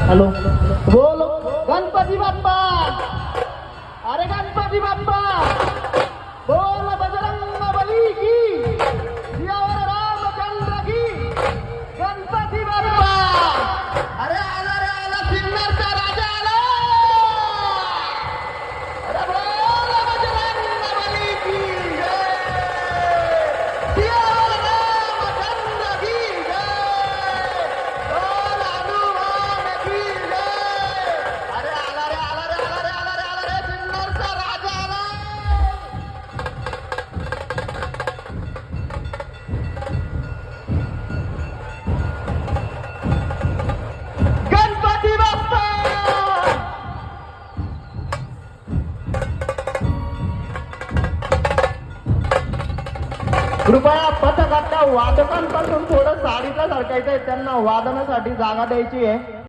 Hello बोल गणपती बाप्पा. अरे गणपती बाप्पा बोल. बजरंग बली की सियावर रामचंद्र की. गणपती बाप्पा. अरे आला रे आला सिन्नरचा राजा आला. अरे बोल बजरंग बली की जय. सियावर रामचंद्र की जय. बोल हनुमान की जय. अरे आला रे आला रे आला रे आला रे आला रे सिन्नरचा राजा आला. गणपती बाप्पा. कृपया पथकातल्या वादकांपासून थोडं साडीला सरकायचंय. त्यांना वादनासाठी जागा द्यायची आहे.